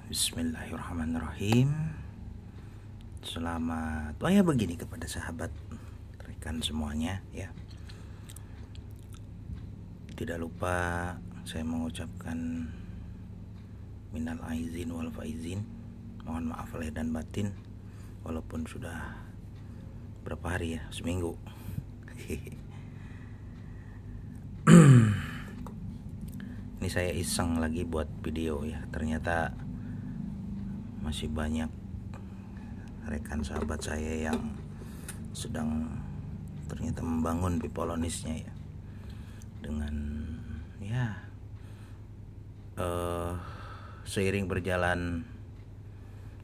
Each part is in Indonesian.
Bismillahirrahmanirrahim. Selamat begini kepada sahabat rekan semuanya ya. Tidak lupa saya mengucapkan minal aizin wal faizin, mohon maaf lahir dan batin, walaupun sudah berapa hari ya, seminggu. Ini saya iseng lagi buat video ya, ternyata masih banyak rekan sahabat saya yang sedang ternyata membangun Pipolonisnya ya, dengan ya seiring berjalan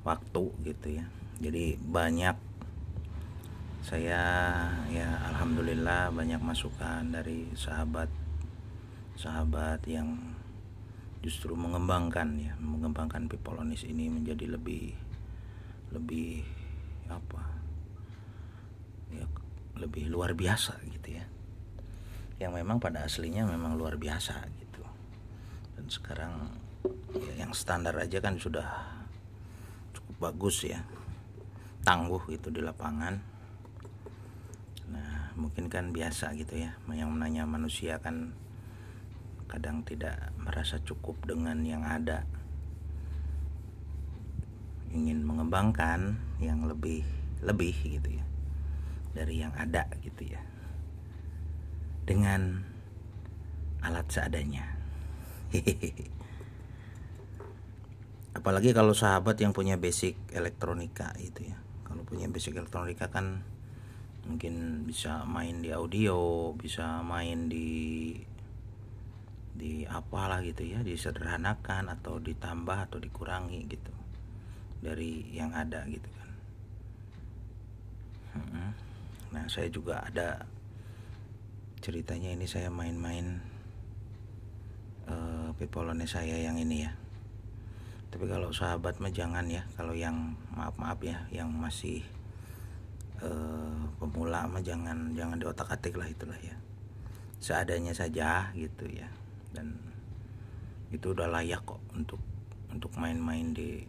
waktu gitu ya. Jadi banyak saya ya, alhamdulillah banyak masukan dari sahabat yang justru mengembangkan Pipolonis ini menjadi lebih lebih luar biasa gitu ya, yang memang pada aslinya memang luar biasa gitu. Dan sekarang ya, yang standar aja kan sudah cukup bagus ya, tangguh gitu di lapangan. Nah mungkin kan biasa gitu ya, yang menanya manusia kan kadang tidak merasa cukup dengan yang ada, ingin mengembangkan yang lebih gitu ya dari yang ada gitu ya, dengan alat seadanya. Apalagi kalau sahabat yang punya basic elektronika gitu ya. Kalau punya basic elektronika kan mungkin bisa main di audio, bisa main di apalah gitu ya, disederhanakan atau ditambah atau dikurangi gitu dari yang ada gitu kan. Nah saya juga ada ceritanya, ini saya main-main Pipolonis saya yang ini ya. Tapi kalau sahabat mah jangan ya, kalau yang maaf ya, yang masih pemula mah jangan diotak-atik lah, itulah ya, seadanya saja gitu ya. Dan itu udah layak kok untuk main-main di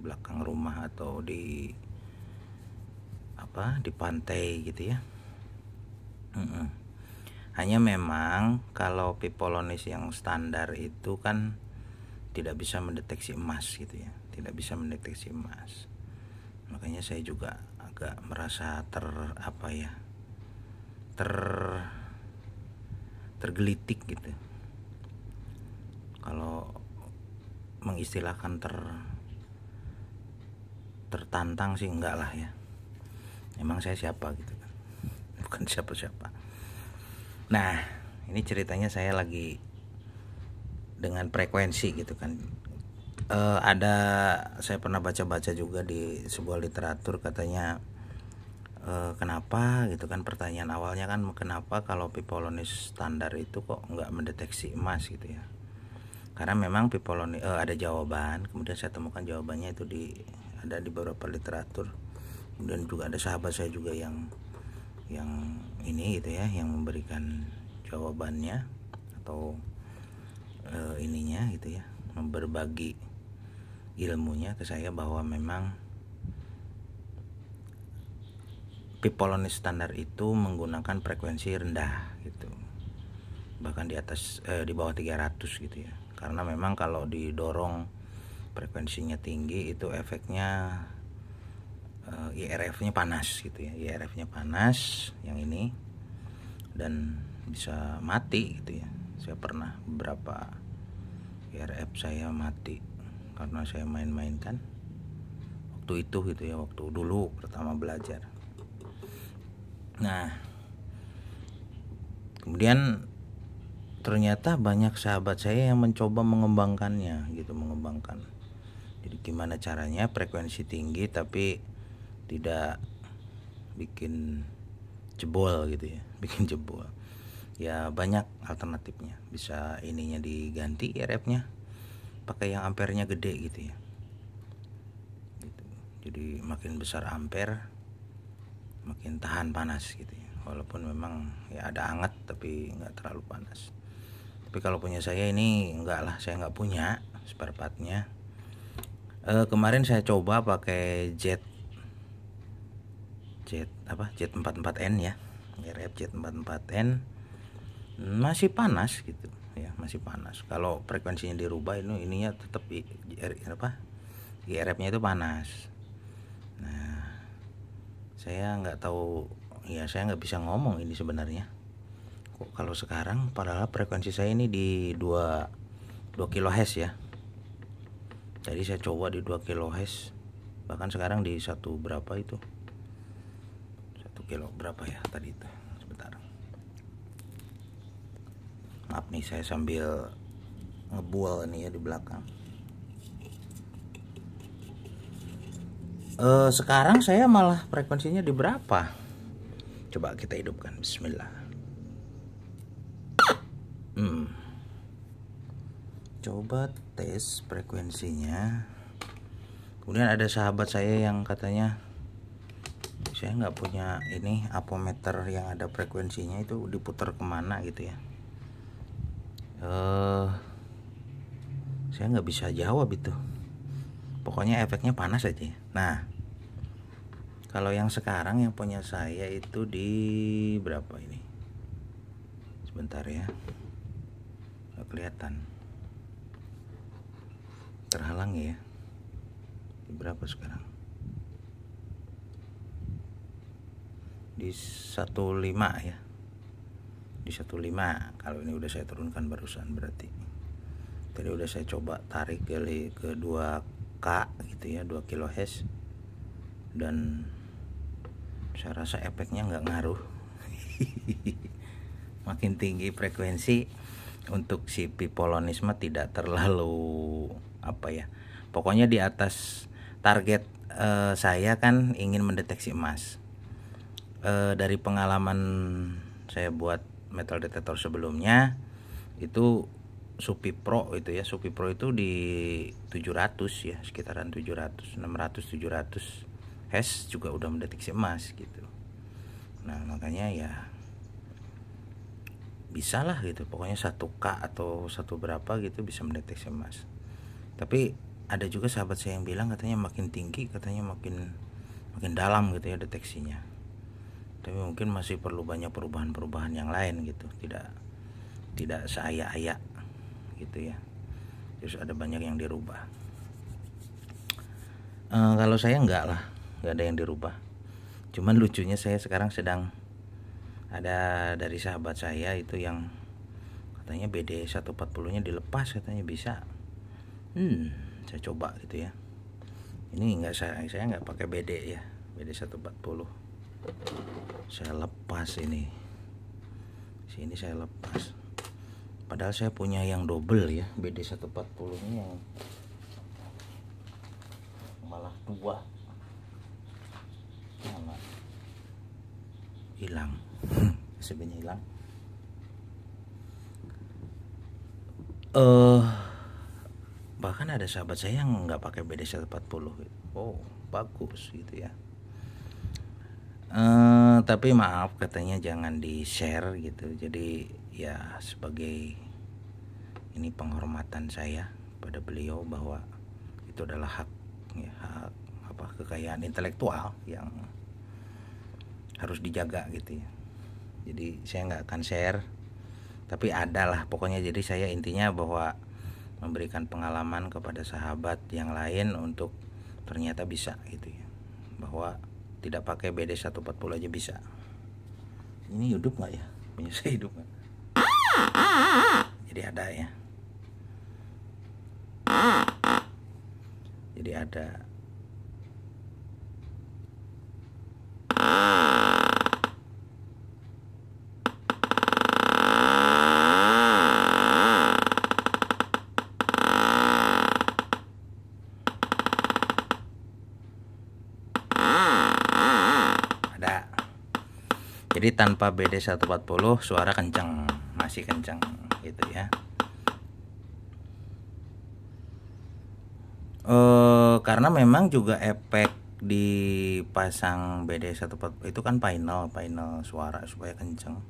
belakang rumah atau di pantai gitu ya. Hanya memang kalau Pipolonis yang standar itu kan tidak bisa mendeteksi emas gitu ya, tidak bisa mendeteksi emas. Makanya saya juga agak merasa tergelitik gitu. Kalau mengistilahkan tertantang sih enggak lah ya. Emang saya siapa gitu kan? Bukan siapa-siapa. Nah, ini ceritanya saya lagi dengan frekuensi gitu kan. Saya pernah baca-baca juga di sebuah literatur, katanya kenapa gitu kan, pertanyaan awalnya kan kenapa kalau Pipolonis standar itu kok nggak mendeteksi emas gitu ya. Karena memang Pipolonis ada jawaban, kemudian saya temukan jawabannya itu ada di beberapa literatur. Kemudian juga ada sahabat saya juga yang ini gitu ya, yang memberikan jawabannya atau ininya gitu ya, berbagi ilmunya ke saya bahwa memang Pipolonis standar itu menggunakan frekuensi rendah gitu, bahkan di bawah 300 gitu ya. Karena memang kalau didorong frekuensinya tinggi itu efeknya IRF-nya panas gitu ya, IRF-nya panas yang ini, dan bisa mati gitu ya. Saya pernah beberapa IRF saya mati karena saya main-main kan waktu itu gitu ya, waktu dulu pertama belajar. Nah kemudian ternyata banyak sahabat saya yang mencoba mengembangkannya gitu, jadi gimana caranya frekuensi tinggi tapi tidak bikin jebol gitu ya, ya banyak alternatifnya. Bisa ininya diganti IRF-nya pakai yang ampernya gede gitu ya gitu. Jadi makin besar ampere makin tahan panas gitu ya, walaupun memang ya ada hangat tapi nggak terlalu panas. Tapi kalau punya saya ini enggak lah, saya nggak punya spare partnya. Kemarin saya coba pakai Z44N ya, RF Z44N, masih panas gitu ya, masih panas. Kalau frekuensinya dirubah ininya tetap IRF-nya itu panas. Nah, saya nggak tahu ya, saya nggak bisa ngomong ini sebenarnya. Kok kalau sekarang padahal frekuensi saya ini di 2 kHz ya. Jadi saya coba di 2 kHz, bahkan sekarang di 1 berapa itu, 1 kilo berapa ya tadi itu. Sebentar, maaf nih, saya sambil ngebual nih ya di belakang. Sekarang saya malah frekuensinya di berapa, coba kita hidupkan, bismillah. Coba tes frekuensinya. Kemudian ada sahabat saya yang katanya saya nggak punya ini apometer yang ada frekuensinya, itu diputar kemana gitu ya. Saya nggak bisa jawab itu, pokoknya efeknya panas aja. Nah, kalau yang sekarang yang punya saya itu di berapa ini, sebentar ya, nggak kelihatan, terhalang ya. Di berapa sekarang? Di 15 ya, di 15. Kalau ini udah saya turunkan barusan, berarti tadi udah saya coba tarik ke 2K gitu ya, 2 kHz, dan saya rasa efeknya nggak ngaruh. Makin tinggi frekuensi untuk si pipolonisme tidak terlalu apa ya, pokoknya di atas target. Saya kan ingin mendeteksi emas. Dari pengalaman saya buat metal detektor sebelumnya itu Supi Pro itu ya, Supi Pro itu di 700 ya, sekitaran 700, 600, 700 Hz juga udah mendeteksi emas gitu. Nah, makanya ya bisa lah gitu, pokoknya 1K atau 1 berapa gitu bisa mendeteksi emas. Tapi ada juga sahabat saya yang bilang katanya makin tinggi katanya makin dalam gitu ya deteksinya. Tapi mungkin masih perlu banyak perubahan-perubahan yang lain gitu, tidak seayak-ayak gitu ya, terus ada banyak yang dirubah. Kalau saya enggak lah, enggak ada yang dirubah. Cuman lucunya saya sekarang sedang ada dari sahabat saya itu yang katanya BD 140 nya dilepas, katanya bisa. Saya coba gitu ya. Ini enggak, saya enggak pakai BD ya, BD 140. Saya lepas ini, sini saya lepas. Padahal saya punya yang double ya, BD 140 ini yang malah 2, malah hilang. SB-nya hilang. Bahkan ada sahabat saya yang nggak pakai BD 140. Oh, bagus gitu ya. Tapi maaf, katanya jangan di share gitu. Jadi ya sebagai ini penghormatan saya pada beliau bahwa itu adalah hak ya, hak kekayaan intelektual yang harus dijaga gitu ya. Jadi saya nggak akan share, tapi ada lah pokoknya. Jadi saya intinya bahwa memberikan pengalaman kepada sahabat yang lain untuk ternyata bisa gitu ya, bahwa tidak pakai BD 140 aja bisa. Ini hidup nggak ya? Punya saya hidup nggak? Jadi ada ya. Jadi ada. Jadi tanpa BD 140 suara kencang, masih kencang gitu ya. Karena memang juga efek dipasang BD 140 itu kan final suara supaya kencang.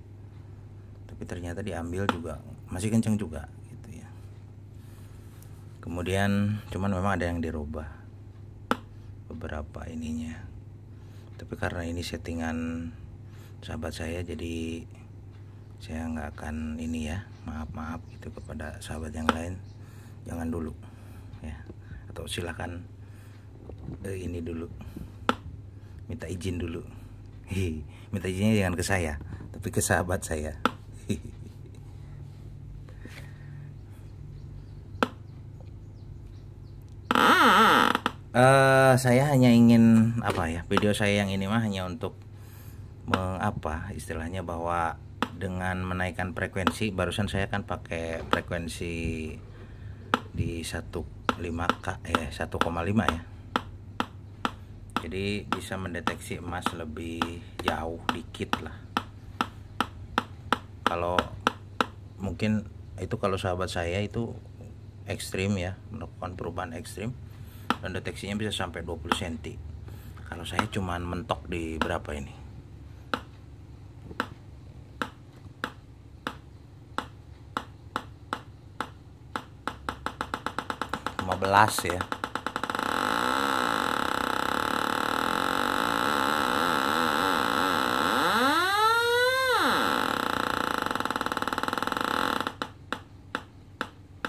Tapi ternyata diambil juga masih kencang juga gitu ya. Kemudian cuman memang ada yang dirubah. beberapa ininya. Tapi karena ini settingan sahabat saya, jadi saya nggak akan ini ya, maaf gitu kepada sahabat yang lain, jangan dulu ya, atau silakan ini dulu, minta izin dulu. Minta izinnya jangan ke saya, tapi ke sahabat saya. Saya hanya ingin apa ya, video saya yang ini mah hanya untuk istilahnya bahwa dengan menaikkan frekuensi, barusan saya kan pakai frekuensi di 1,5 ya, jadi bisa mendeteksi emas lebih jauh dikit lah. Kalau mungkin itu kalau sahabat saya itu ekstrim ya, melakukan perubahan ekstrim dan deteksinya bisa sampai 20 cm. Kalau saya cuman mentok di berapa ini, 15 ya.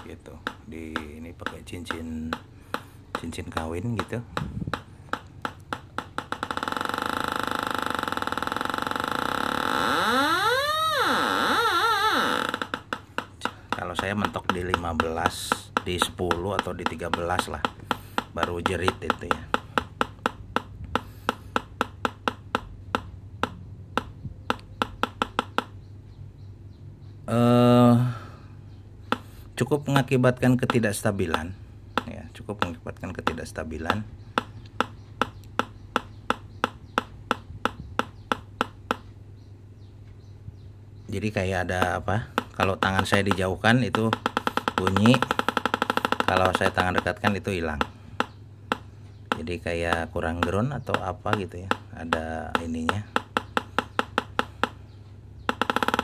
Gitu. Ini pakai cincin kawin gitu. Kalau saya mentok di 15, di 10 atau di 13 lah, baru jerit itu ya. Cukup mengakibatkan ketidakstabilan ya, jadi kayak ada apa, kalau tangan saya dijauhkan itu bunyi, kalau saya tangan dekatkan itu hilang. Jadi kayak kurang ground atau apa gitu ya, ada ininya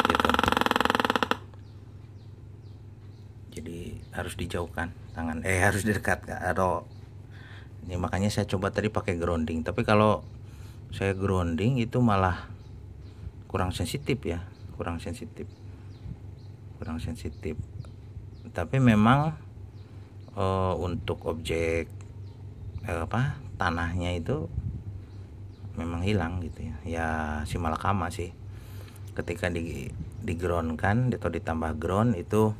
gitu. Jadi harus dijauhkan tangan, harus didekatkan atau ini, makanya saya coba tadi pakai grounding. Tapi kalau saya grounding itu malah kurang sensitif ya, kurang sensitif. Tapi memang untuk objek tanahnya itu memang hilang gitu ya. Ya si malakama sih, ketika di ground-kan atau ditambah ground itu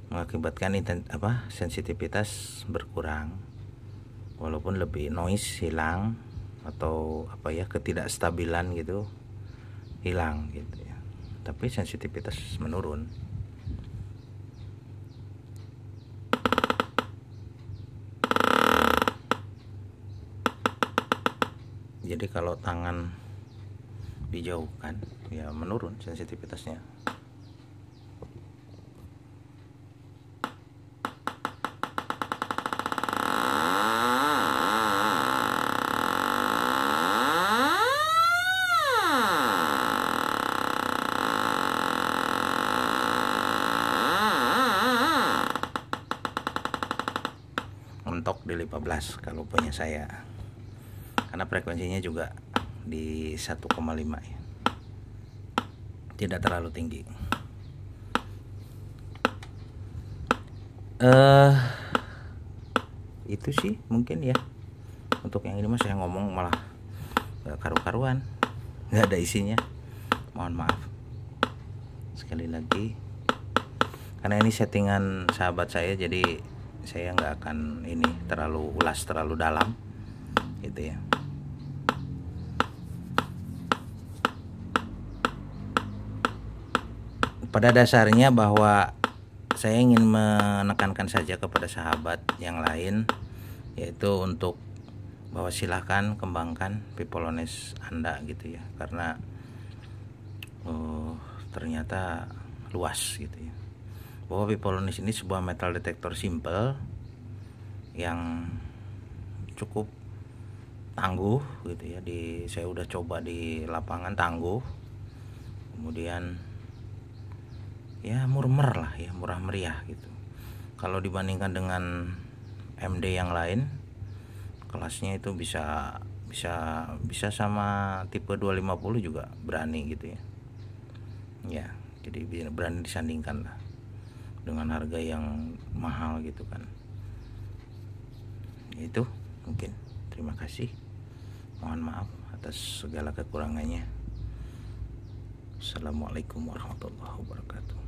mengakibatkan sensitivitas berkurang, walaupun lebih noise hilang atau ketidakstabilan gitu hilang gitu ya, tapi sensitivitas menurun. Jadi kalau tangan dijauhkan ya menurun sensitivitasnya. Mentok di 15 kalau punya saya, karena frekuensinya juga di 1,5 ya, tidak terlalu tinggi. Itu sih mungkin ya, untuk yang ini mas saya ngomong malah gak karu-karuan, gak ada isinya, mohon maaf sekali lagi, karena ini settingan sahabat saya, jadi saya nggak akan ini terlalu ulas terlalu dalam gitu ya. Pada dasarnya bahwa saya ingin menekankan saja kepada sahabat yang lain, yaitu untuk bahwa silahkan kembangkan Pipolones Anda gitu ya, karena ternyata luas gitu ya, bahwa Pipolones ini sebuah metal detektor simple yang cukup tangguh gitu ya. Saya udah coba di lapangan, tangguh, kemudian ya murah meriah gitu. Kalau dibandingkan dengan MD yang lain, kelasnya itu bisa bisa sama tipe 250 juga berani gitu ya. Ya, jadi berani disandingkan lah dengan harga yang mahal gitu kan. Itu mungkin. Terima kasih. Mohon maaf atas segala kekurangannya. Assalamualaikum warahmatullahi wabarakatuh.